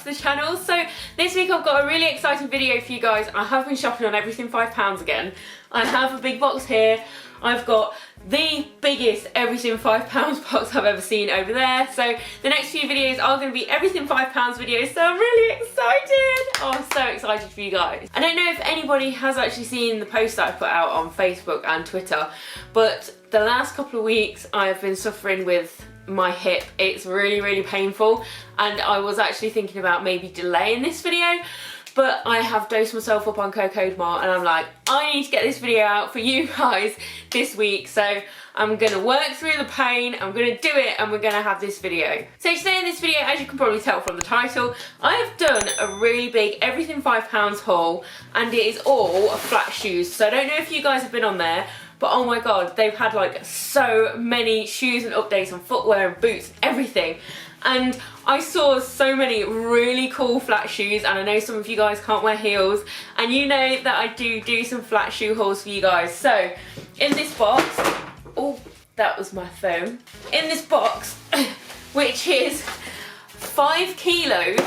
to the channel. So this week I've got a really exciting video for you guys. I have been shopping on Everything5Pounds again. I have a big box here. I've got the biggest Everything5Pounds box I've ever seen over there. So the next few videos are going to be Everything5Pounds videos, so I'm really excited. Oh, I'm so excited for you guys. I don't know if anybody has actually seen the post that I put out on Facebook and Twitter, but the last couple of weeks I've been suffering with my hip. It's really painful, and I was actually thinking about maybe delaying this video, but I have dosed myself up on Cocodamol and I'm like, I need to get this video out for you guys this week. So I'm gonna work through the pain, I'm gonna do it, and we're gonna have this video. So today in this video, as you can probably tell from the title, I have done a really big Everything5Pounds haul, and it is all flat shoes. So I don't know if you guys have been on there, but oh my god, they've had like so many shoes and updates on footwear and boots and everything. And I saw so many really cool flat shoes, and I know some of you guys can't wear heels, and you know that I do some flat shoe hauls for you guys. So in this box, oh, that was my phone. In this box, which is 5 kilos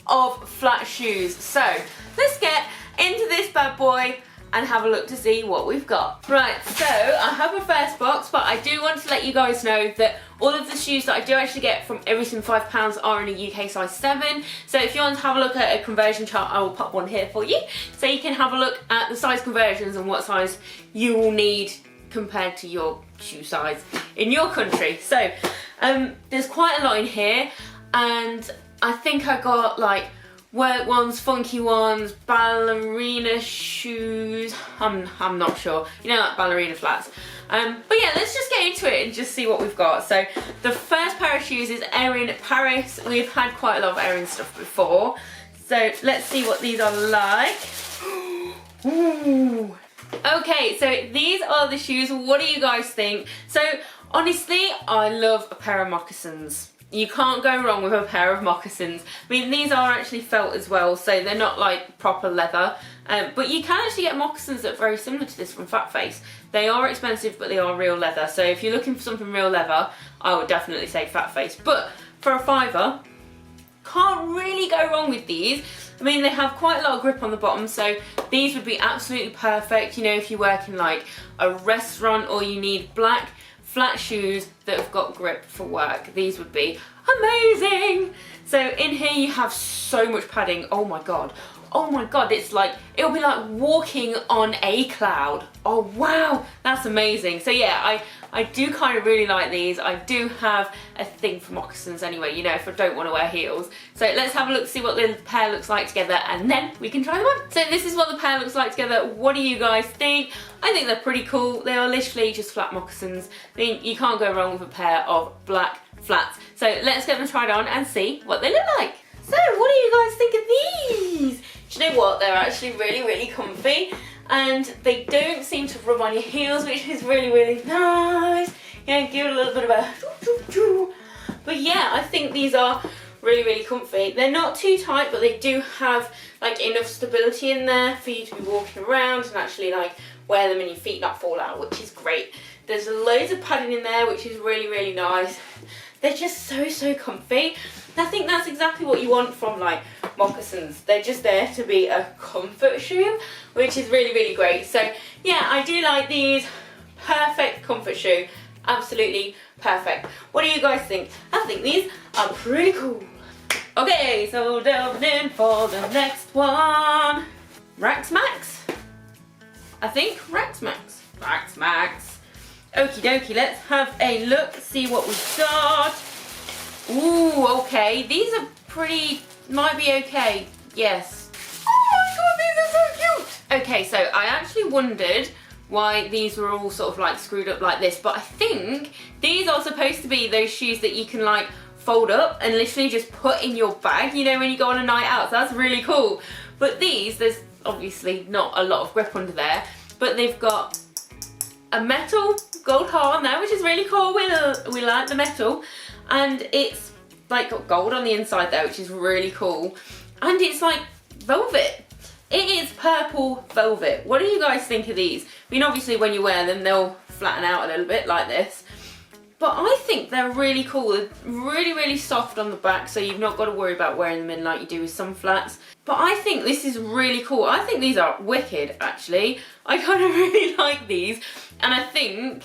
of flat shoes. So let's get into this bad boy and have a look to see what we've got. Right, so I have a first box, but I do want to let you guys know that all of the shoes that I do actually get from Everything5Pounds are in a UK size 7. So if you want to have a look at a conversion chart, I will pop one here for you. So you can have a look at the size conversions and what size you will need compared to your shoe size in your country. So there's quite a lot in here, and I think I got like work ones, funky ones, ballerina shoes, I'm not sure, you know, like ballerina flats. But yeah, let's just get into it and just see what we've got. So the first pair of shoes is Erin Paris. We've had quite a lot of Erin stuff before, so let's see what these are like. Ooh. Okay, so these are the shoes. What do you guys think? So honestly, I love a pair of moccasins. You can't go wrong with a pair of moccasins. I mean, these are actually felt as well, so they're not like proper leather. But you can actually get moccasins that are very similar to this from Fat Face. They are expensive, but they are real leather. So if you're looking for something real leather, I would definitely say Fat Face. But for a £5, can't really go wrong with these. I mean, they have quite a lot of grip on the bottom, so these would be absolutely perfect, you know, if you work in like a restaurant or you need black flat shoes that have got grip for work. These would be amazing. So in here you have so much padding. Oh my god, it's like, it'll be like walking on a cloud. Oh wow, that's amazing. So yeah, I do kind of really like these. I do have a thing for moccasins anyway, you know, if I don't want to wear heels. So let's have a look, see what the pair looks like together, and then we can try them on. So this is what the pair looks like together. What do you guys think? I think they're pretty cool. They are literally just flat moccasins. I mean, you can't go wrong with a pair of black flats. So let's get them tried on and see what they look like. So what do you guys think of these? Do you know what? They're actually really comfy, and they don't seem to rub on your heels, which is really nice. Yeah, give it a little bit of a but yeah, I think these are really comfy. They're not too tight, but they do have like enough stability in there for you to be walking around and actually like wear them and your feet not fall out, which is great. There's loads of padding in there, which is really nice. They're just so comfy. And I think that's exactly what you want from like moccasins. They're just there to be a comfort shoe, which is really great. So yeah, I do like these. Perfect comfort shoe. Absolutely perfect. What do you guys think? I think these are pretty cool. Okay, so delving in for the next one. Max? I think Max. Okie dokie, let's have a look, see what we've got. Ooh, okay, these are pretty, might be okay, yes. Oh my god, these are so cute! Okay, so I actually wondered why these were all sort of like screwed up like this, but I think these are supposed to be those shoes that you can like fold up and literally just put in your bag, you know, when you go on a night out, so that's really cool. But these, there's obviously not a lot of grip under there, but they've got a metal gold heart on there, which is really cool. We like the metal, and it's like got gold on the inside there, which is really cool, and it's like velvet. It is purple velvet. What do you guys think of these? I mean, obviously when you wear them they'll flatten out a little bit like this, But I think they're really cool. They're really, really soft on the back, so you've not got to worry about wearing them in like you do with some flats. But I think this is really cool. I think these are wicked, actually. I kind of really like these. And I think,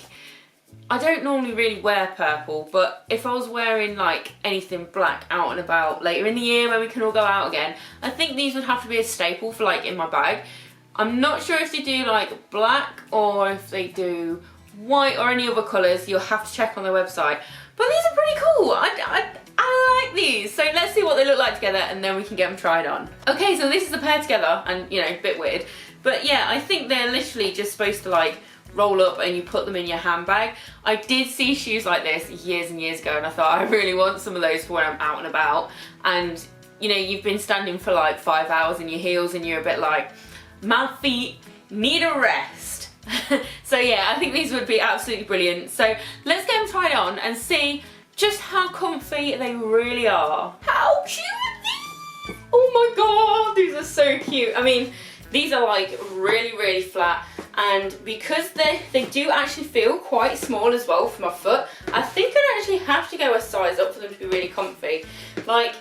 I don't normally really wear purple, but if I was wearing like anything black out and about later in the year when we can all go out again, I think these would have to be a staple for like in my bag. I'm not sure if they do like black or if they do white or any other colours. You'll have to check on their website. But these are pretty cool. I like these. So let's see what they look like together and then we can get them tried on. Okay, so this is the pair together and, you know, a bit weird. But yeah, I think they're literally just supposed to like roll up and you put them in your handbag. I did see shoes like this years and years ago and I thought I really want some of those for when I'm out and about. And, you know, you've been standing for like 5 hours in your heels and you're a bit like, my feet need a rest. So yeah, I think these would be absolutely brilliant. So let's get them tried on and see just how comfy they really are. How cute are these? Oh my god, these are so cute. I mean, these are like really, really flat, and because they do actually feel quite small as well for my foot, I think I'd actually have to go a size up for them to be really comfy. Like,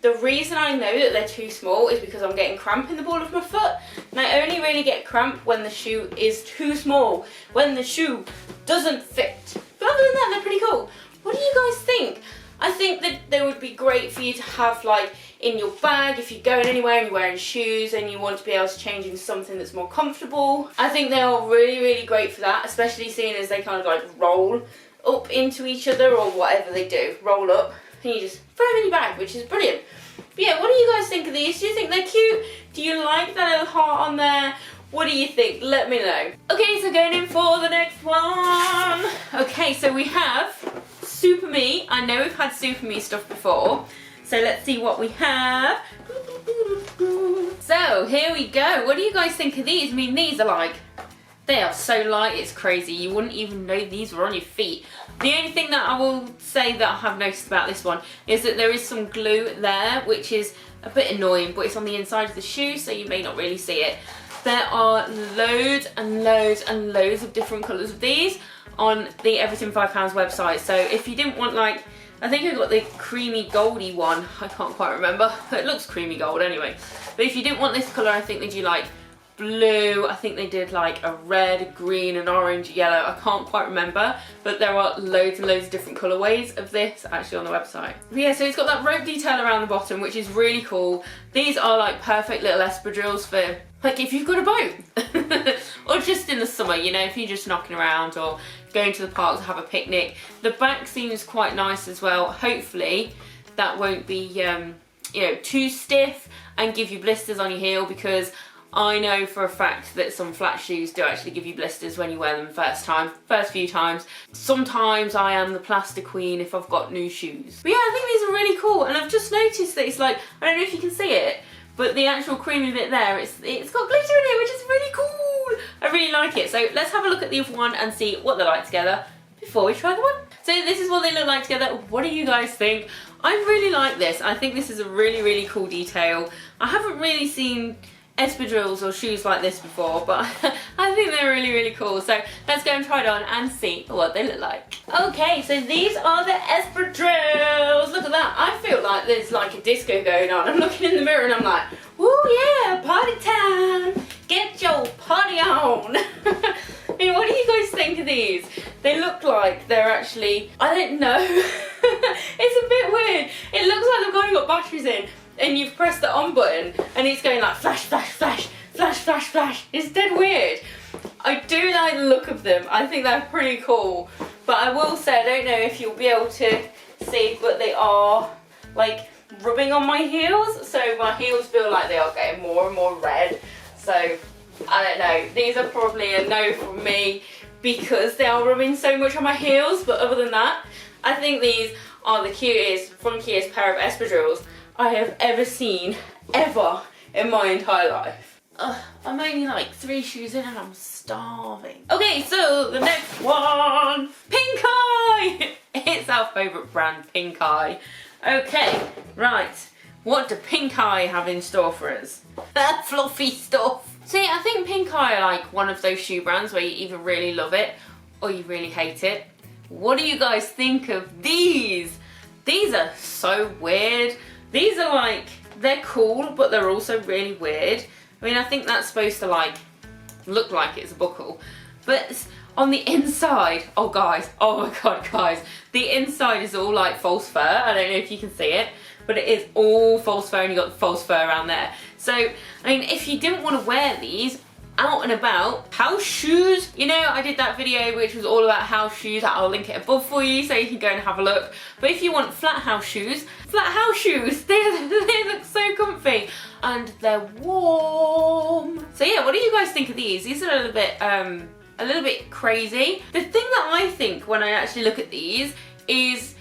the reason I know that they're too small is because I'm getting cramp in the ball of my foot, and I only really get cramp when the shoe is too small, when the shoe doesn't fit. But other than that, they're pretty cool. What do you guys think? I think that they would be great for you to have like in your bag if you're going anywhere and you're wearing shoes and you want to be able to change into something that's more comfortable. I think they are really, really great for that, especially seeing as they kind of like roll up into each other or whatever they do. Roll up and you just throw them in your bag, which is brilliant. But yeah, what do you guys think of these? Do you think they're cute? Do you like that little heart on there? What do you think? Let me know. Okay, so going in for the next one. Okay, so we have Super Me. I know we've had Super Me stuff before. So let's see what we have. So here we go. What do you guys think of these? I mean, these are like, they are so light, it's crazy. You wouldn't even know these were on your feet. The only thing that I will say that I have noticed about this one is that there is some glue there, which is a bit annoying, but it's on the inside of the shoe, so you may not really see it. There are loads and loads and loads of different colours of these on the Everything5Pounds website. So if you didn't want, like, I think I got the creamy goldy one, I can't quite remember, it looks creamy gold anyway. But if you didn't want this colour, I think they do like blue, I think they did like a red, green and orange, yellow, I can't quite remember, but there are loads and loads of different colourways of this actually on the website. But yeah, so it's got that rope detail around the bottom, which is really cool. These are like perfect little espadrilles for like if you've got a boat or just in the summer, you know, if you're just knocking around or going to the park to have a picnic. The back seems quite nice as well. Hopefully that won't be you know, too stiff and give you blisters on your heel, because I know for a fact that some flat shoes do actually give you blisters when you wear them first few times. Sometimes I am the plaster queen if I've got new shoes. But yeah, I think these are really cool, and I've just noticed that it's like, I don't know if you can see it, but the actual creamy bit there, it's got glitter in it, which is really cool. I really like it. So let's have a look at the other one and see what they're like together before we try the one. So this is what they look like together. What do you guys think? I really like this. I think this is a really, really cool detail. I haven't really seen espadrilles or shoes like this before, but I think they're really, really cool. So let's go and try it on and see what they look like. Okay, so these are the espadrilles. Look at that. I feel like there's like a disco going on. I'm looking in the mirror and I'm like, oh yeah, party time. Get your party on. I mean, what do you guys think of these? They look like they're actually, I don't know. It's a bit weird. It looks like they've kind of got batteries in, and you've pressed the on button and it's going like flash, flash, flash, flash, flash, flash. It's dead weird. I do like the look of them. I think they're pretty cool. But I will say, I don't know if you'll be able to see, but they are like rubbing on my heels. So my heels feel like they are getting more and more red. So I don't know. These are probably a no from me because they are rubbing so much on my heels. But other than that, I think these are the cutest, funkiest pair of espadrilles I have ever seen, ever, in my entire life. I'm only like 3 shoes in and I'm starving. Okay, so the next one, Pink Eye! It's our favourite brand, Pink Eye. Okay, right, what do Pink Eye have in store for us? That fluffy stuff. See, I think Pink Eye are like one of those shoe brands where you either really love it or you really hate it. what do you guys think of these? These are so weird. These are like, they're cool, but they're also really weird. I mean, I think that's supposed to like, look like it's a buckle. But on the inside, oh guys, oh my god guys, the inside is all like false fur. I don't know if you can see it, but it is all false fur and you got the false fur around there. So, I mean, if you didn't want to wear these out and about, house shoes, you know, I did that video which was all about house shoes. I'll link it above for you so you can go and have a look. But if you want flat house shoes, they look so comfy and they're warm. So yeah, what do you guys think of these? These are a little bit crazy. The thing that I think when I actually look at these is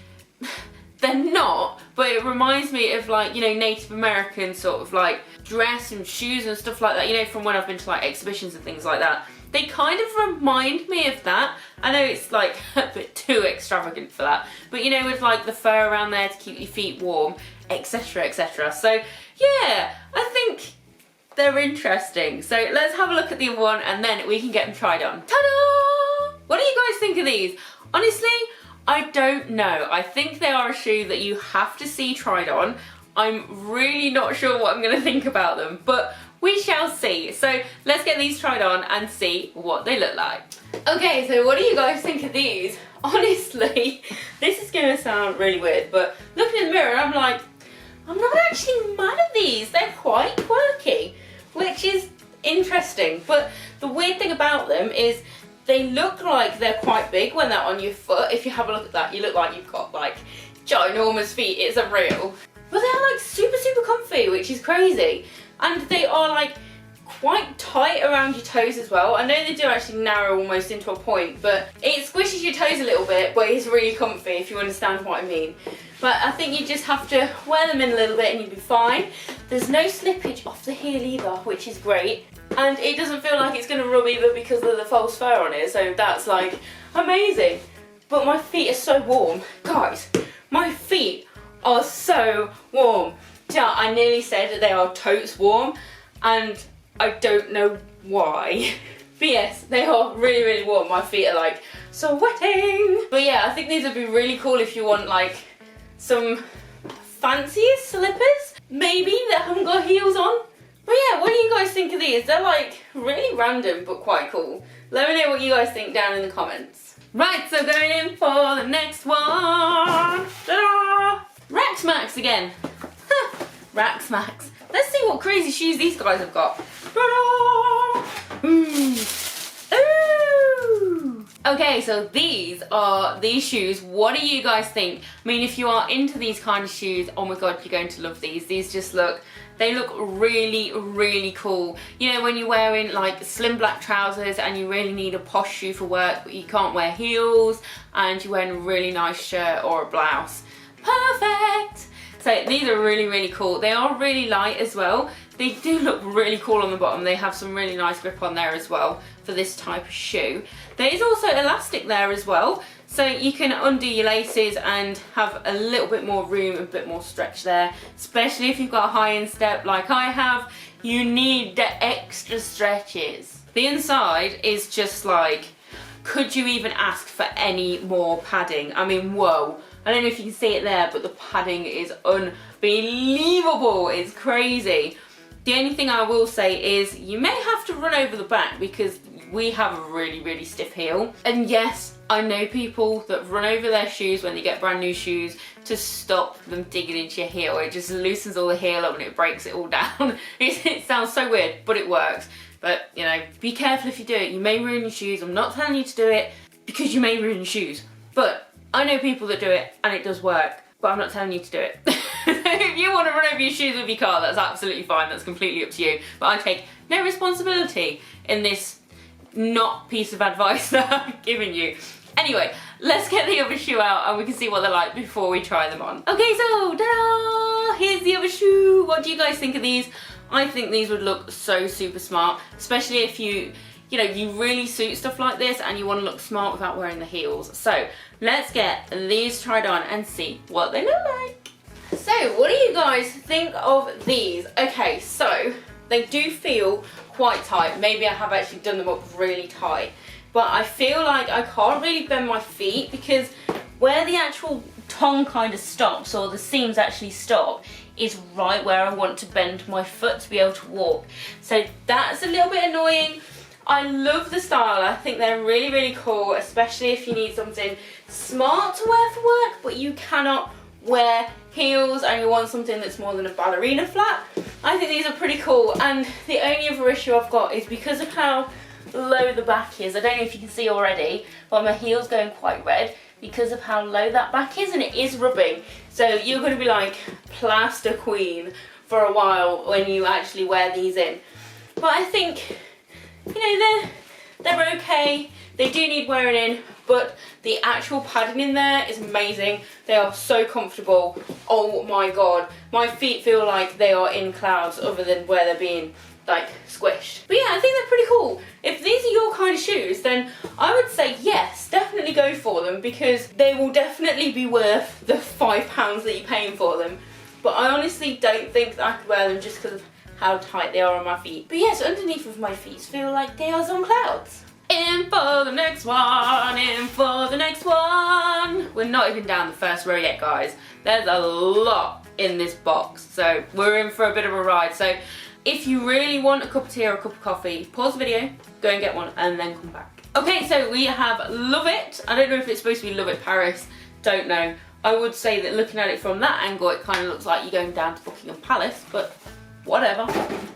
they're not, but it reminds me of like, you know, Native American sort of like dress and shoes and stuff like that, you know, from when I've been to like exhibitions and things like that. They kind of remind me of that. I know it's like a bit too extravagant for that, but you know, with like the fur around there to keep your feet warm, etc, etc. So yeah, I think they're interesting. So let's have a look at the other one and then we can get them tried on. Ta-da! What do you guys think of these? Honestly, I don't know. I think they are a shoe that you have to see tried on. I'm really not sure what I'm going to think about them, but we shall see. So let's get these tried on and see what they look like. Okay, so what do you guys think of these? Honestly, this is going to sound really weird, but looking in the mirror, I'm like, I'm not actually mad at these. They're quite quirky, which is interesting. But the weird thing about them is they look like they're quite big when they're on your foot. If you have a look at that, you look like you've got like ginormous feet. It's a real. But they're like super, super comfy, which is crazy. And they are like quite tight around your toes as well. I know they do actually narrow almost into a point, but it squishes your toes a little bit, but it's really comfy if you understand what I mean. But I think you just have to wear them in a little bit and you'll be fine. There's no slippage off the heel either, which is great. And it doesn't feel like it's going to rub either because of the false fur on it, so that's like amazing. But my feet are so warm. Guys, my feet are so warm. Yeah, I nearly said that they are totes warm, and I don't know why. But yes, they are really, really warm. My feet are like sweating. But yeah, I think these would be really cool if you want like some fancier slippers. Maybe that haven't got heels on. But yeah, what do you guys think of these? They're like really random but quite cool. Let me know what you guys think down in the comments. Right, so going in for the next one. Ta-da! Germax again. Germax. Let's see what crazy shoes these guys have got. Ta-da! Ooh. Okay, so these are these shoes. What do you guys think? I mean, if you are into these kind of shoes, oh my god, you're going to love these. These just look, they look really, really cool. You know, when you're wearing like slim black trousers and you really need a posh shoe for work, but you can't wear heels, and you're wearing a really nice shirt or a blouse. Perfect! So these are really, really cool. They are really light as well. They do look really cool on the bottom. They have some really nice grip on there as well for this type of shoe. There is also elastic there as well, so you can undo your laces and have a little bit more room, a bit more stretch there, especially if you've got a high instep like I have. You need the extra stretches. The inside is just like, could you even ask for any more padding? I mean, whoa. I don't know if you can see it there, but the padding is unbelievable. It's crazy. The only thing I will say is you may have to run over the back because we have a really, really stiff heel. And yes, I know people that run over their shoes when they get brand new shoes to stop them digging into your heel. It just loosens all the heel up and it breaks it all down. It sounds so weird, but it works. But, you know, be careful if you do it. You may ruin your shoes. I'm not telling you to do it because you may ruin your shoes. But I know people that do it and it does work. But I'm not telling you to do it. If you want to run over your shoes with your car, that's absolutely fine. That's completely up to you. But I take no responsibility in this not piece of advice that I'm giving you. Anyway, let's get the other shoe out and we can see what they're like before we try them on. Okay, so ta-da! Here's the other shoe. What do you guys think of these? I think these would look so super smart, especially if you know, you really suit stuff like this and you want to look smart without wearing the heels. So let's get these tried on and see what they look like. So what do you guys think of these? Okay, so they do feel quite tight. Maybe I have actually done them up really tight. but I feel like I can't really bend my feet because where the actual tongue kind of stops, or the seams actually stop, is right where I want to bend my foot to be able to walk. So that's a little bit annoying. I love the style. I think they're really, really cool, especially if you need something smart to wear for work, but you cannot wear heels and you want something that's more than a ballerina flat. I think these are pretty cool, and the only other issue I've got is because of how low the back is. I don't know if you can see already, but my heel's going quite red because of how low that back is, and it is rubbing. So you're going to be like plaster queen for a while when you actually wear these in. But I think, you know, they're okay. They do need wearing in, but the actual padding in there is amazing. They are so comfortable. Oh my god, my feet feel like they are in clouds other than where they're being like squished. But yeah, I think they're pretty cool. If these are your kind of shoes, then I would say yes, definitely go for them, because they will definitely be worth the £5 that you're paying for them. But I honestly don't think that I could wear them just because of how tight they are on my feet. But yes, underneath of my feet feel like they are on clouds. In for the next one, in for the next one. We're not even down the first row yet, guys. There's a lot in this box, so we're in for a bit of a ride. So if you really want a cup of tea or a cup of coffee, pause the video, go and get one, and then come back. Okay, so we have Love It. I don't know if it's supposed to be Love It Paris, don't know. I would say that looking at it from that angle, it kind of looks like you're going down to Buckingham Palace, but whatever.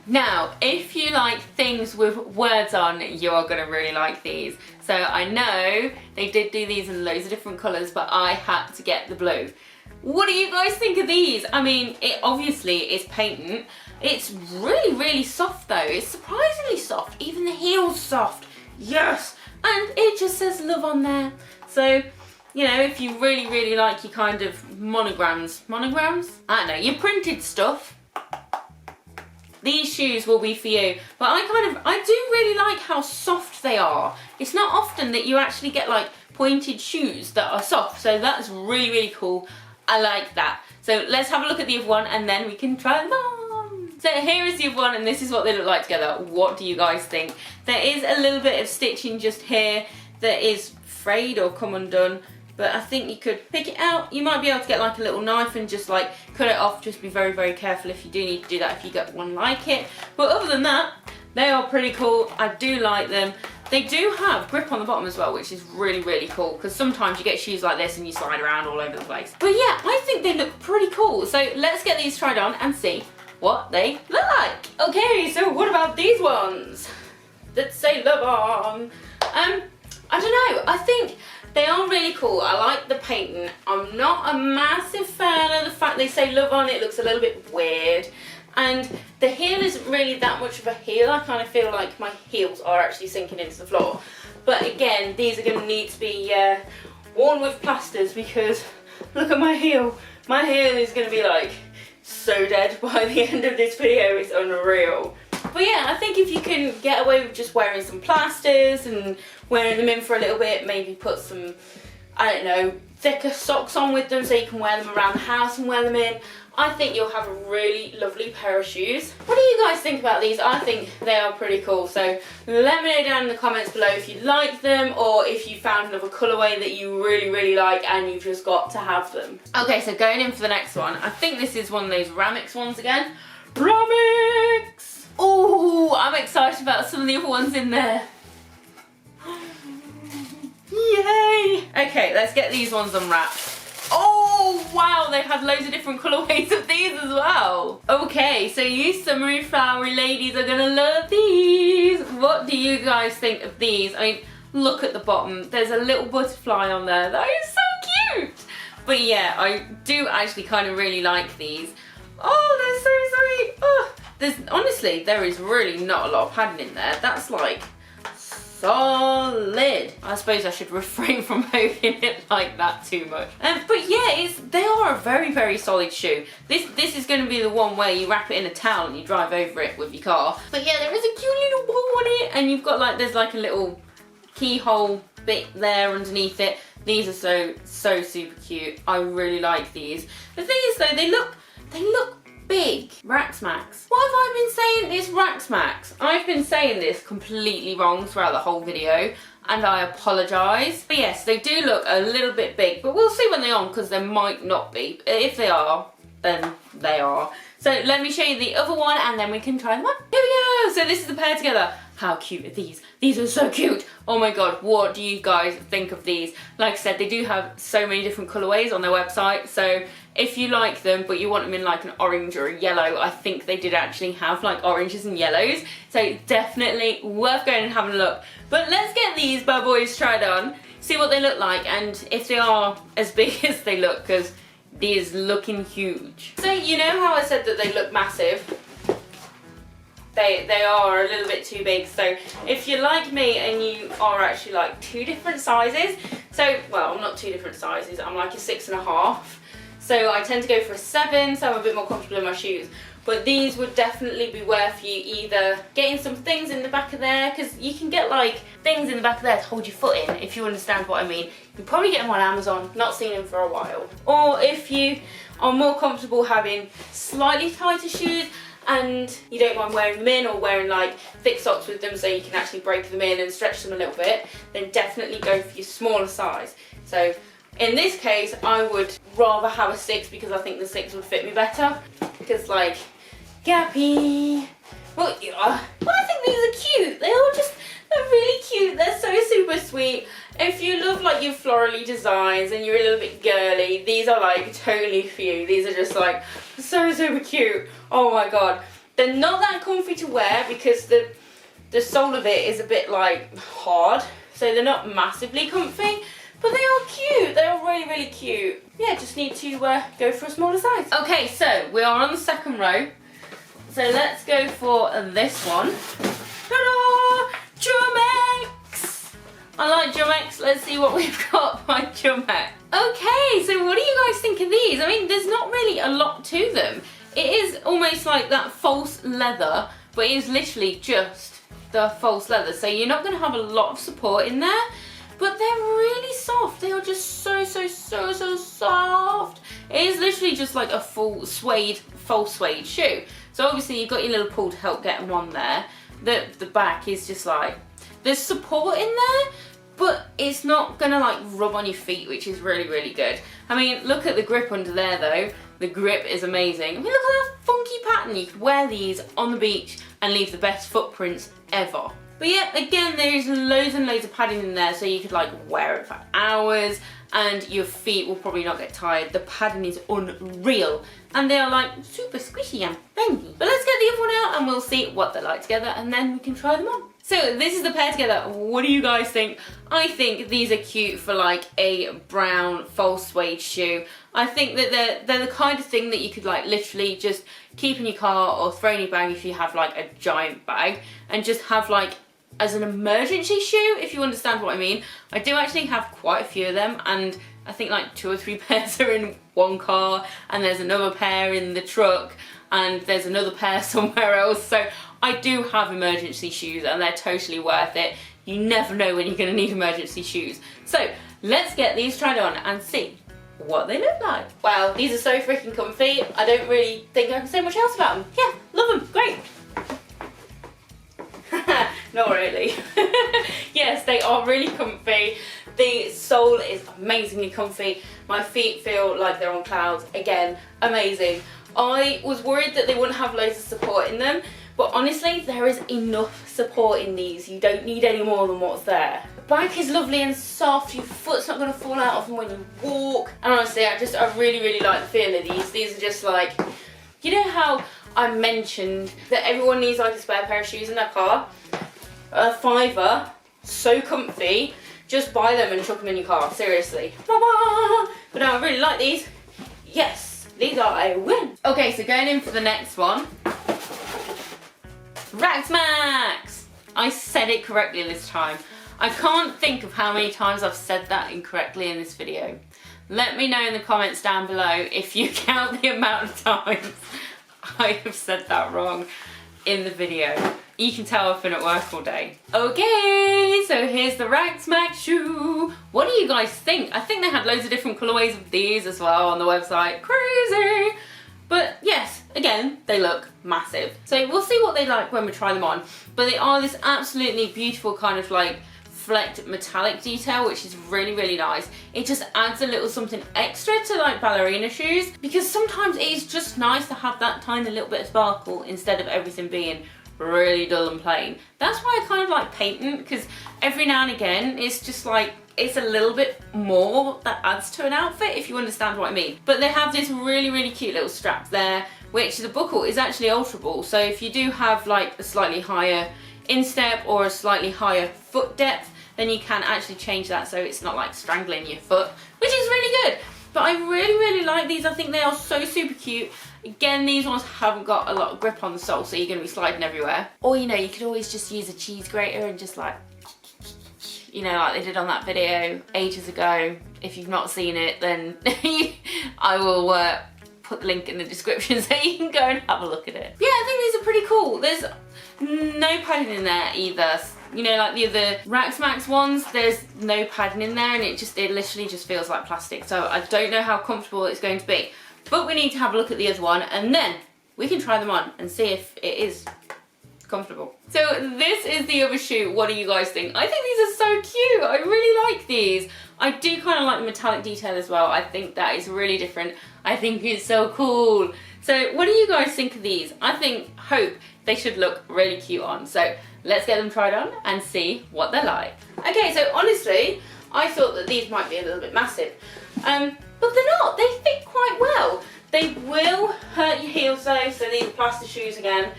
Now, if you like things with words on, you are going to really like these. So I know they did do these in loads of different colours, but I had to get the blue. What do you guys think of these? I mean, it obviously is patent. It's really, really soft though. It's surprisingly soft. Even the heel's soft. Yes! And it just says love on there. So, you know, if you really, really like your kind of monograms? I don't know, your printed stuff, these shoes will be for you. But I do really like how soft they are. It's not often that you actually get like pointed shoes that are soft, so that's really, really cool. I like that. So let's have a look at the other one and then we can try them on. So here is the other one, and this is what they look like together. What do you guys think? There is a little bit of stitching just here that is frayed or come undone, but I think you could pick it out. You might be able to get like a little knife and just like cut it off. Just be very, very careful if you do need to do that, if you get one like it. But other than that, they are pretty cool. I do like them. They do have grip on the bottom as well, which is really, really cool, because sometimes you get shoes like this and you slide around all over the place. But yeah, I think they look pretty cool. So let's get these tried on and see what they look like. Okay, so what about these ones that say love on? I don't know. I think they are really cool. I like the painting. I'm not a massive fan of the fact they say love on. It looks a little bit weird. And the heel isn't really that much of a heel. I kind of feel like my heels are actually sinking into the floor. But again, these are going to need to be worn with plasters, because look at my heel. My heel is going to be like so dead by the end of this video. It's unreal. But yeah, I think if you can get away with just wearing some plasters and wearing them in for a little bit, maybe put some, I don't know, thicker socks on with them so you can wear them around the house and wear them in, I think you'll have a really lovely pair of shoes. What do you guys think about these? I think they are pretty cool. So let me know down in the comments below if you like them, or if you found another colourway that you really, really like and you've just got to have them. Okay, so going in for the next one. I think this is one of those Ramix ones again. Ramix! Oh, I'm excited about some of the other ones in there. Yay! Okay, let's get these ones unwrapped. Oh wow, they had loads of different colourways of these as well. Okay, so you summery flowery ladies are gonna love these. What do you guys think of these? I mean, look at the bottom. There's a little butterfly on there. That is so cute. But yeah, I do actually kind of really like these. Oh, they're so sweet. Oh, honestly, there is really not a lot of padding in there. That's like solid. I suppose I should refrain from holding it like that too much. But yeah, they are a very, very solid shoe. This is going to be the one where you wrap it in a towel and you drive over it with your car. But yeah, there is a cute little ball on it, and you've got like, there's like a little keyhole bit there underneath it. These are so super cute. I really like these. The thing is though, they look big. Raxmax. What have I been saying? It's Raxmax. I've been saying this completely wrong throughout the whole video. and I apologise. But yes, they do look a little bit big, but we'll see when they're on because they might not be. If they are, then they are. So let me show you the other one and then we can try them on. Here we go! So this is the pair together. How cute are these? These are so cute. Oh my god, what do you guys think of these? Like I said, they do have so many different colourways on their website. So if you like them, but you want them in like an orange or a yellow, I think they did actually have like oranges and yellows. So definitely worth going and having a look. But let's get these bad boys tried on, see what they look like and if they are as big as they look, because these looking huge. So you know how I said that they look massive? They are a little bit too big. So if you're like me and you are actually like two different sizes, so well, I'm not two different sizes, I'm like a 6.5. So I tend to go for a 7, so I'm a bit more comfortable in my shoes. But these would definitely be worth you either getting some things in the back of there, because you can get like things in the back of there to hold your foot in, if you understand what I mean. You can probably get them on Amazon, not seen them for a while. Or if you are more comfortable having slightly tighter shoes and you don't mind wearing them in, or wearing like thick socks with them so you can actually break them in and stretch them a little bit, then definitely go for your smaller size. So in this case, I would rather have a 6 because I think the 6 would fit me better. Because like, gappy. Well, I think these are cute. They're really cute. They're so super sweet. If you love like your florally designs and you're a little bit girly, these are like totally for you. These are just like so super cute. Oh my god. They're not that comfy to wear because the sole of it is a bit like hard. So they're not massively comfy. But they are cute. They are really, really cute. Yeah, just need to go for a smaller size. Okay, so we are on the second row. So let's go for this one. Ta-da! Germax! I like Germax. Let's see what we've got by Germax. Okay, so what do you guys think of these? I mean, there's not really a lot to them. It is almost like that false leather, but it is literally just the false leather. So you're not going to have a lot of support in there. But they're really soft. They are just so soft. It is literally just like a full suede shoe. So obviously you've got your little pull to help get them on there. The back is just like, there's support in there, but it's not gonna like rub on your feet, which is really, really good. I mean, look at the grip under there though. The grip is amazing. I mean, look at that funky pattern. You could wear these on the beach and leave the best footprints ever. But yeah, again, there is loads and loads of padding in there, so you could like wear it for hours and your feet will probably not get tired. The padding is unreal and they are like super squishy and bendy. But let's get the other one out and we'll see what they're like together and then we can try them on. So this is the pair together. What do you guys think? I think these are cute for like a brown false suede shoe. I think that they're the kind of thing that you could like literally just keep in your car or throw in your bag if you have like a giant bag, and just have like as an emergency shoe, if you understand what I mean. I do actually have quite a few of them, and I think like 2 or 3 pairs are in one car, and there's another pair in the truck, and there's another pair somewhere else. So I do have emergency shoes and they're totally worth it. You never know when you're going to need emergency shoes. So let's get these tried on and see what they look like. Wow, these are so freaking comfy. I don't really think I can say much else about them. Yeah, love them, great. Not really. Yes, they are really comfy. The sole is amazingly comfy. My feet feel like they're on clouds. Again, amazing. I was worried that they wouldn't have loads of support in them, but honestly, there is enough support in these. You don't need any more than what's there. The back is lovely and soft. Your foot's not going to fall out of them when you walk. And honestly, I really, really like the feel of these. These are just like, you know how I mentioned that everyone needs like a spare pair of shoes in their car? A £5, so comfy. Just buy them and chuck them in your car, seriously. But no, I really like these. Yes, these are a win. Okay, so going in for the next one. Max! I said it correctly this time. I can't think of how many times I've said that incorrectly in this video. Let me know in the comments down below if you count the amount of times I have said that wrong in the video. You can tell I've been at work all day. Okay, so here's the Max shoe. What do you guys think? I think they had loads of different colorways of these as well on the website. Crazy! But yes, again, they look massive. So we'll see what they like when we try them on. But they are this absolutely beautiful kind of like reflect metallic detail, which is really, really nice. It just adds a little something extra to like ballerina shoes, because sometimes it is just nice to have that tiny little bit of sparkle instead of everything being really dull and plain. That's why I kind of like painting, because every now and again it's just like, it's a little bit more that adds to an outfit, if you understand what I mean. But they have this really, really cute little strap there, which the buckle is actually alterable. So if you do have like a slightly higher instep or a slightly higher foot depth, then you can actually change that so it's not like strangling your foot, which is really good. But I really, really like these. I think they are so super cute. Again, these ones haven't got a lot of grip on the sole, so you're going to be sliding everywhere. Or, you know, you could always just use a cheese grater and just like, you know, like they did on that video ages ago. If you've not seen it, then I will put the link in the description so you can go and have a look at it. Yeah, I think these are pretty cool. There's no padding in there either. You know, like the other Rax Max ones, there's no padding in there, and it literally just feels like plastic. So I don't know how comfortable it's going to be. But we need to have a look at the other one, and then we can try them on and see if it is comfortable. So this is the other shoe. What do you guys think? I think these are so cute. I really like these. I do kind of like the metallic detail as well. I think that is really different. I think it's so cool. So what do you guys think of these? I hope they should look really cute on. So let's get them tried on and see what they're like. Okay, so honestly, I thought that these might be a little bit massive. But they're not. They fit quite well. They will hurt your heels though, so these are plastic shoes again.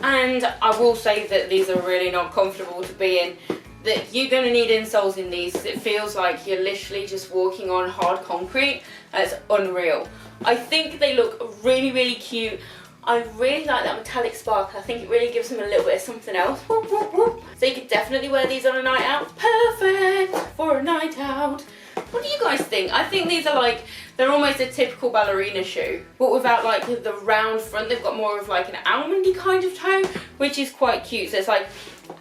And I will say that these are really not comfortable to be in. That you're going to need insoles in these. It feels like you're literally just walking on hard concrete. It's unreal. I think they look really, really cute. I really like that metallic sparkle. I think it really gives them a little bit of something else. Whoop, whoop, whoop. So you could definitely wear these on a night out. Perfect for a night out. What do you guys think? I think these are like, they're almost a typical ballerina shoe, but without like the round front. They've got more of like an almondy kind of toe, which is quite cute. So it's like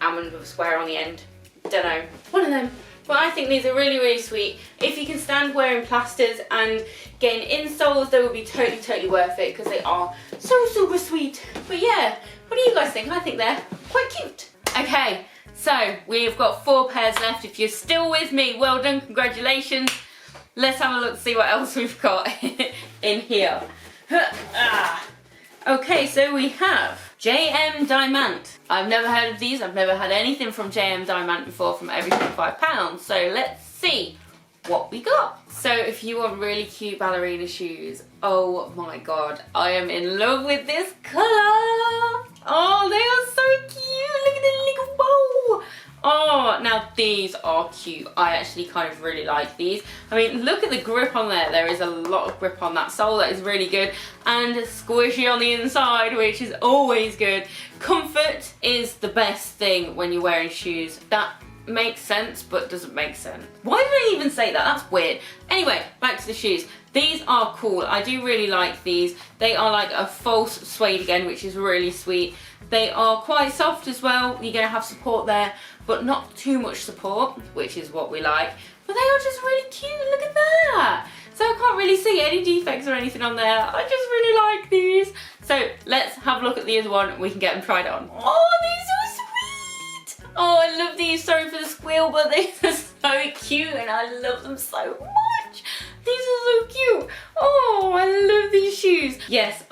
almond with a square on the end. Don't know, one of them. But I think these are really, really sweet. If you can stand wearing plasters and getting insoles, they will be totally, totally worth it, because they are so super sweet. But yeah, what do you guys think? I think they're quite cute. Okay, so we've got 4 pairs left. If you're still with me, well done, congratulations. Let's have a look to see what else we've got in here. Okay, so we have JM Diment. I've never heard of these. I've never had anything from JM Diment before from Everything5Pounds. So let's see what we got. So if you want really cute ballerina shoes, oh my god, I am in love with this colour. Oh, they are so cute. Look at the little bow. Oh, now these are cute. I actually kind of really like these. I mean, look at the grip on there. There is a lot of grip on that sole. That is really good. And squishy on the inside, which is always good. Comfort is the best thing when you're wearing shoes. That makes sense, but doesn't make sense. Why did I even say that? That's weird. Anyway, back to the shoes. These are cool. I do really like these. They are like a false suede again, which is really sweet. They are quite soft as well. You're going to have support there, but not too much support, which is what we like. But they are just really cute. Look at that. So I can't really see any defects or anything on there. I just really like these. So let's have a look at the other one. We can get them tried on. Oh, these are sweet. Oh, I love these. Sorry for the squeal, but these are so cute and I love them so much. These are so cute. Oh, I love these shoes. Yes,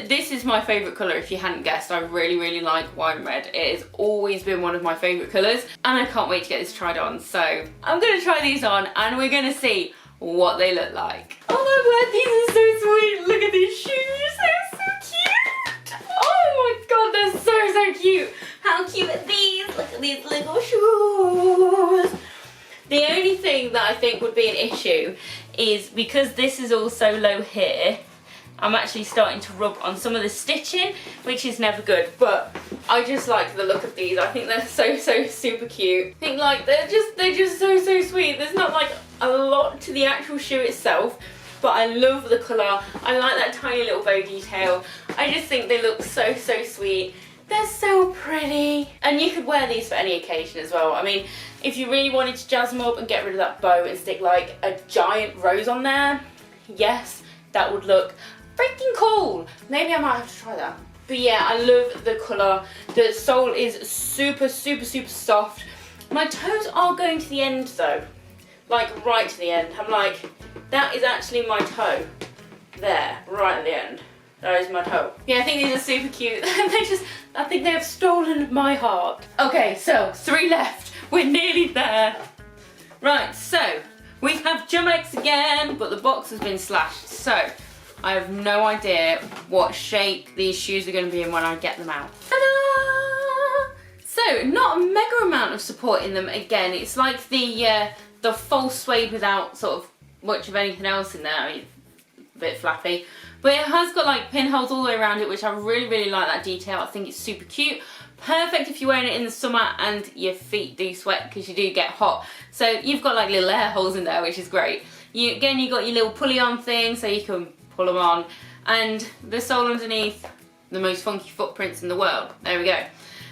this is my favourite colour, if you hadn't guessed. I really, really like wine red. It has always been one of my favourite colours, and I can't wait to get this tried on. So I'm going to try these on and we're going to see what they look like. Oh my word, these are so sweet. Look at these shoes. They're so cute. Oh my god, they're so, so cute. How cute are these? Look at these little shoes. The only thing that I think would be an issue is because this is all so low here, I'm actually starting to rub on some of the stitching, which is never good, but I just like the look of these. I think they're so, so super cute. I think like they're just so, so sweet. There's not like a lot to the actual shoe itself, but I love the colour. I like that tiny little bow detail. I just think they look so, so sweet. They're so pretty. And you could wear these for any occasion as well. I mean, if you really wanted to jazz them up and get rid of that bow and stick like a giant rose on there, yes, that would look freaking cool. Maybe I might have to try that. But yeah, I love the colour. The sole is super, super, super soft. My toes are going to the end though. Like right to the end. I'm like, that is actually my toe. There, right at the end. That is my toe. Yeah, I think these are super cute. I think they have stolen my heart. Okay, so 3 left. We're nearly there. Right, so we have germax again, but the box has been slashed. So I have no idea what shape these shoes are going to be in when I get them out. Ta-da! So not a mega amount of support in them. Again, it's like the false suede without sort of much of anything else in there. I mean, a bit flappy. But it has got like pinholes all the way around it, which I really, really like that detail. I think it's super cute. Perfect if you're wearing it in the summer and your feet do sweat because you do get hot. So you've got like little air holes in there, which is great. Again, you've got your little pulley on thing so you can pull them on. And the sole underneath, the most funky footprints in the world. There we go.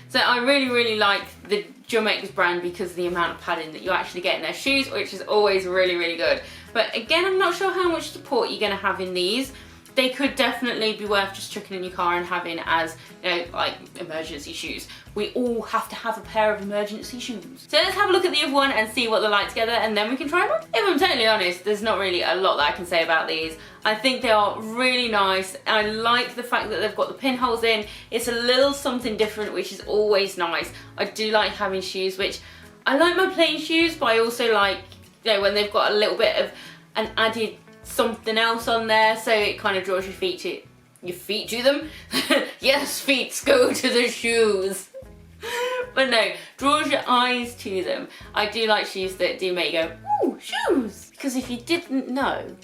So I really, really like the germax brand because of the amount of padding that you actually get in their shoes, which is always really, really good. But again, I'm not sure how much support you're going to have in these. They could definitely be worth just chucking in your car and having as, you know, like emergency shoes. We all have to have a pair of emergency shoes. So let's have a look at the other one and see what they're like together, and then we can try them on. If I'm totally honest, there's not really a lot that I can say about these. I think they are really nice. I like the fact that they've got the pinholes in. It's a little something different, which is always nice. I do like having shoes, which I like my plain shoes, but I also like, you know, when they've got a little bit of an added something else on there, so it kind of draws your feet to them. Yes, feet go to the shoes. But no, draws your eyes to them. I do like shoes that do make you go, ooh, shoes. Because if you didn't know,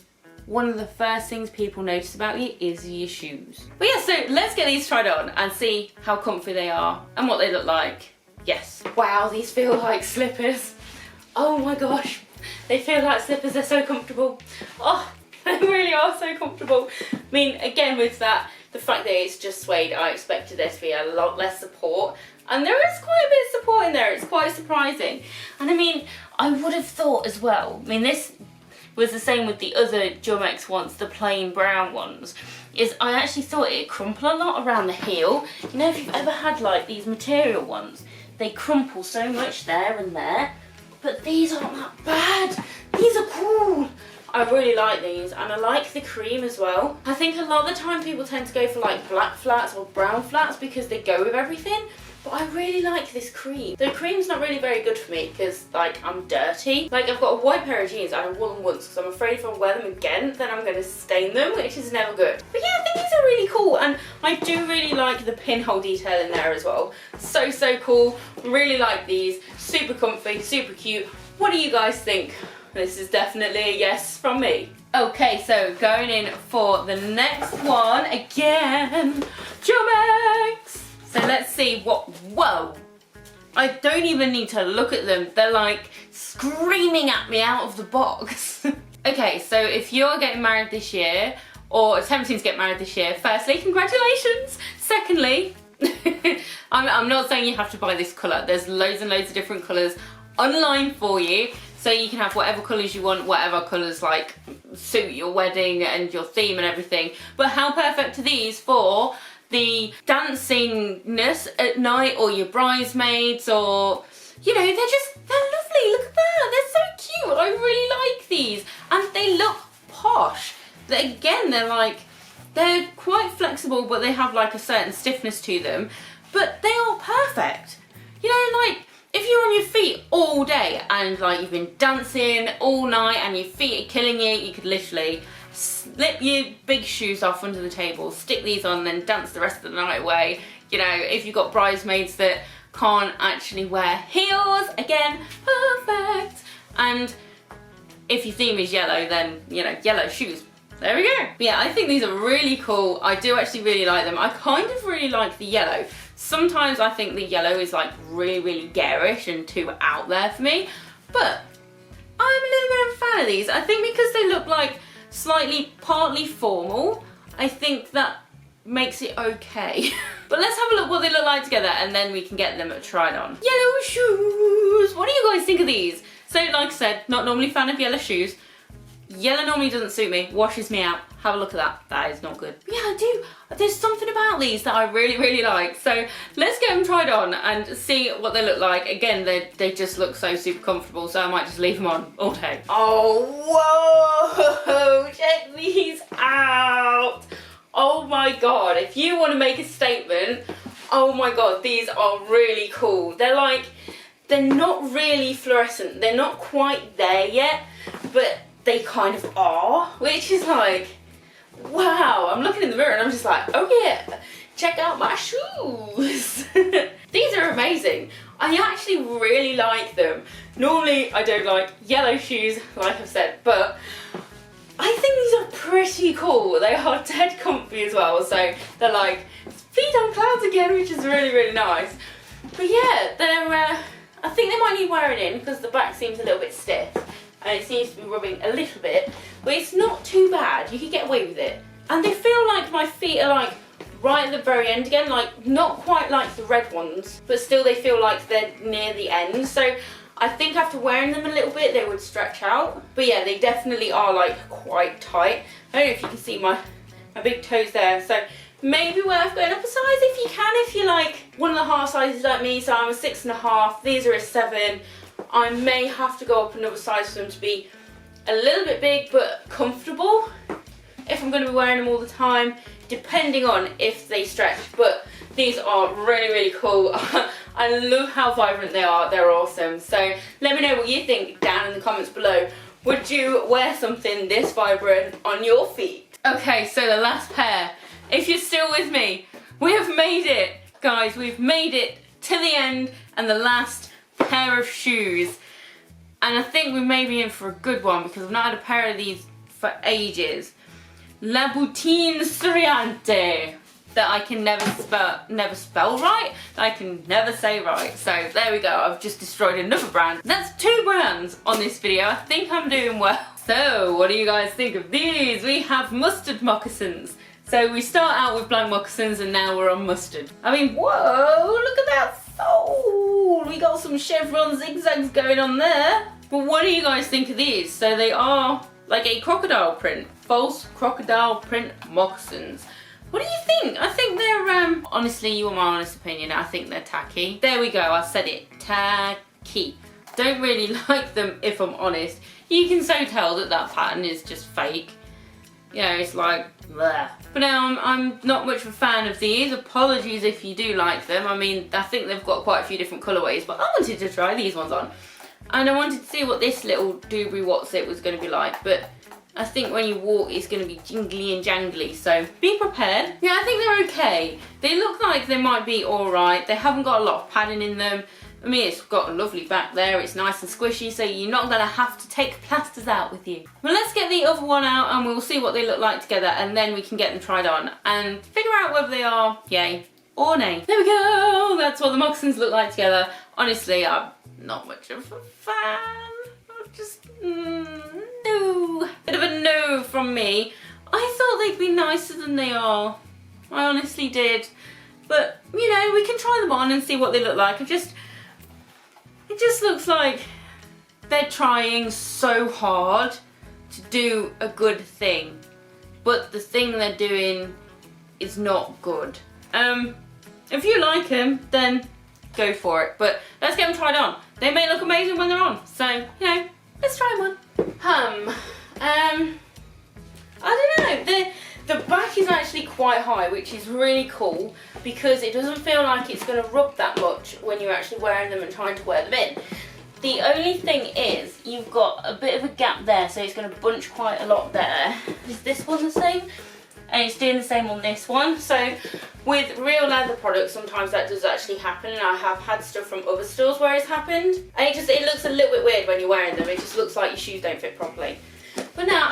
one of the first things people notice about you is your shoes. But yeah, so let's get these tried on and see how comfy they are and what they look like. Yes. Wow, these feel like slippers. Oh my gosh. They feel like slippers, they're so comfortable. Oh, they really are so comfortable. I mean, again with that, the fact that it's just suede, I expected there to be a lot less support. And there is quite a bit of support in there, it's quite surprising. And I mean, I would have thought as well, I mean this was the same with the other germax ones, the plain brown ones, is I actually thought it'd crumple a lot around the heel. You know, if you've ever had like these material ones, they crumple so much there and there. But these aren't that bad. These are cool. I really like these, and I like the cream as well. I think a lot of the time people tend to go for like black flats or brown flats because they go with everything. But I really like this cream. The cream's not really very good for me because like I'm dirty. Like I've got a white pair of jeans and a woolen ones because I'm afraid if I wear them again then I'm going to stain them, which is never good. But yeah, I think these are really cool, and I do really like the pinhole detail in there as well. So, so cool. Really like these. Super comfy, super cute. What do you guys think? This is definitely a yes from me. Okay, so going in for the next one again, germax. So let's see what, whoa. I don't even need to look at them. They're like screaming at me out of the box. Okay, so if you're getting married this year or attempting to get married this year, firstly, congratulations. Secondly, I'm not saying you have to buy this colour. There's loads and loads of different colours online for you. So you can have whatever colours you want, whatever colours like suit your wedding and your theme and everything. But how perfect are these for the dancingness at night, or your bridesmaids, or, you know, they're lovely. Look at that, they're so cute. I really like these, and they look posh. Again, they're quite flexible, but they have like a certain stiffness to them, but they are perfect. You know, like if you're on your feet all day and like you've been dancing all night and your feet are killing you, you could literally slip your big shoes off under the table, stick these on, then dance the rest of the night away. You know, if you've got bridesmaids that can't actually wear heels, again, perfect. And if your theme is yellow, then, you know, yellow shoes. There we go. But yeah, I think these are really cool. I do actually really like them. I kind of really like the yellow. Sometimes I think the yellow is like really, really garish and too out there for me. But I'm a little bit of a fan of these. I think because they look like partly formal, I think that makes it okay. But let's have a look what they look like together, and then we can get them tried on. Yellow shoes. What do you guys think of these? So like I said, not normally a fan of yellow shoes. Yellow normally doesn't suit me, washes me out. Have a look at that. That is not good. But yeah, I do. There's something about these that I really, really like. So let's get them tried on and see what they look like. Again, they just look so super comfortable, so I might just leave them on all day. Oh, whoa! Check these out. Oh my god, if you want to make a statement, oh my god, these are really cool. They're not really fluorescent. They're not quite there yet, but they kind of are, which is like, wow. I'm looking in the mirror and I'm just like, oh yeah, check out my shoes. These are amazing. I actually really like them. Normally I don't like yellow shoes, like I've said, but I think these are pretty cool. They are dead comfy as well, so they're like feet on clouds again, which is really, really nice. But yeah, they're, I think they might need wearing in because the back seems a little bit stiff and it seems to be rubbing a little bit, but it's not too bad. You can get away with it. And they feel like my feet are like right at the very end again, like not quite like the red ones, but still they feel like they're near the end. So I think after wearing them a little bit, they would stretch out. But yeah, they definitely are like quite tight. I don't know if you can see my big toes there. So maybe worth going up a size if you can, if you're like one and a half sizes like me. So I'm a 6.5, these are a 7. I may have to go up another size for them to be a little bit big but comfortable if I'm going to be wearing them all the time, depending on if they stretch. But these are really, really cool. I love how vibrant they are. They're awesome. So let me know what you think down in the comments below. Would you wear something this vibrant on your feet? Okay, so the last pair. If you're still with me, we have made it. Guys, we've made it to the end and the last pair of shoes. And I think we may be in for a good one because I've not had a pair of these for ages. La Bottine Storiante. That I can never spell right, that I can never say right. So there we go, I've just destroyed another brand. That's 2 brands on this video. I think I'm doing well. So what do you guys think of these? We have mustard moccasins. So we start out with black moccasins and now we're on mustard. I mean, whoa, look at that sole. We got some chevron zigzags going on there. But what do you guys think of these? So they are like a crocodile print, false crocodile print moccasins. What do you think? I think they're, honestly, you want my honest opinion, I think they're tacky. There we go, I said it, tacky. Don't really like them if I'm honest. You can so tell that that pattern is just fake. You know, it's like, bleh. But now I'm not much of a fan of these. Apologies if you do like them. I mean, I think they've got quite a few different colourways, but I wanted to try these ones on. And I wanted to see what this little doobry what's it was going to be like, but I think when you walk it's going to be jingly and jangly, so be prepared. Yeah, I think they're okay. They look like they might be alright. They haven't got a lot of padding in them. I mean, it's got a lovely back there, it's nice and squishy, so you're not going to have to take plasters out with you. Well, let's get the other one out and we'll see what they look like together, and then we can get them tried on and figure out whether they are yay or nay. There we go, that's what the moccasins look like together. Honestly, I'm not much of a fan. I'm just, no. Bit of a no from me. I thought they'd be nicer than they are. I honestly did. But, you know, we can try them on and see what they look like. It just looks like they're trying so hard to do a good thing. But the thing they're doing is not good. If you like them, then go for it. But let's get them tried on. They may look amazing when they're on. So, you know, let's try them on. I don't know. The back is actually quite high, which is really cool because it doesn't feel like it's going to rub that much when you're actually wearing them and trying to wear them in. The only thing is you've got a bit of a gap there, so it's going to bunch quite a lot there. Is this one the same? And it's doing the same on this one. So with real leather products, sometimes that does actually happen, and I have had stuff from other stores where it's happened. And it looks a little bit weird when you're wearing them. It just looks like your shoes don't fit properly. But now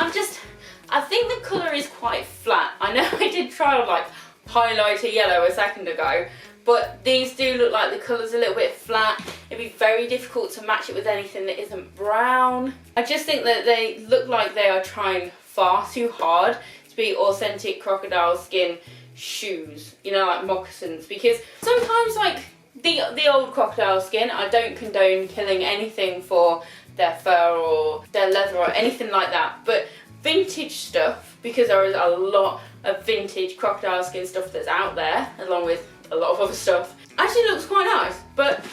I think the colour is quite flat. I know I did try on like highlighter yellow a second ago, but these do look like the colour's a little bit flat. It'd be very difficult to match it with anything that isn't brown. I just think that they look like they are trying far too hard to be authentic crocodile skin shoes, you know, like moccasins, because sometimes like the old crocodile skin, I don't condone killing anything for their fur or their leather or anything like that, but vintage stuff, because there is a lot of vintage crocodile skin stuff that's out there, along with a lot of other stuff. Actually looks quite nice, but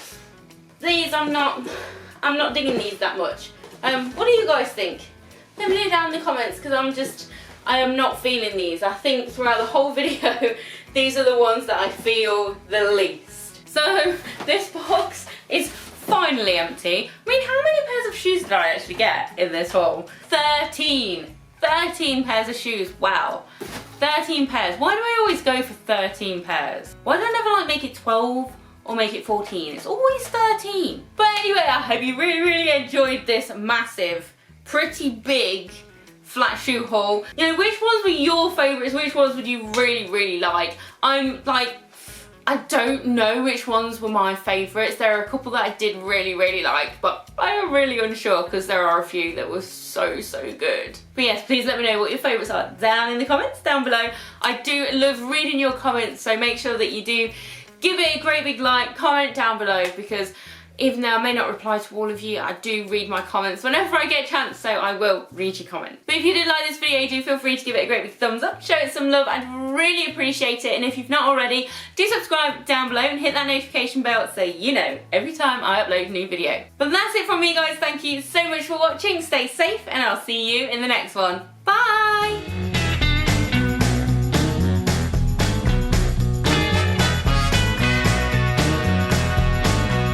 these I'm not digging these that much. What do you guys think? Let me know down in the comments, because I am not feeling these. I think throughout the whole video, these are the ones that I feel the least. So this box is finally empty. I mean, how many pairs of shoes did I actually get in this haul? 13. 13 pairs of shoes, wow. 13 pairs. Why do I always go for 13 pairs? Why don't I never like make it 12 or make it 14? It's always 13. But anyway, I hope you really enjoyed this massive, pretty big flat shoe haul. You know, which ones were your favourites? Which ones would you really like? I don't know which ones were my favourites. There are a couple that I did really like, but I am really unsure because there are a few that were so good. But yes, please let me know what your favourites are down in the comments down below. I do love reading your comments, so make sure that you do give it a great big like, comment down below, because even though I may not reply to all of you, I do read my comments whenever I get a chance, so I will read your comments. But if you did like this video, do feel free to give it a great big thumbs up, show it some love, I'd really appreciate it. And if you've not already, do subscribe down below and hit that notification bell so you know every time I upload a new video. But that's it from me, guys. Thank you so much for watching, stay safe, and I'll see you in the next one. Bye!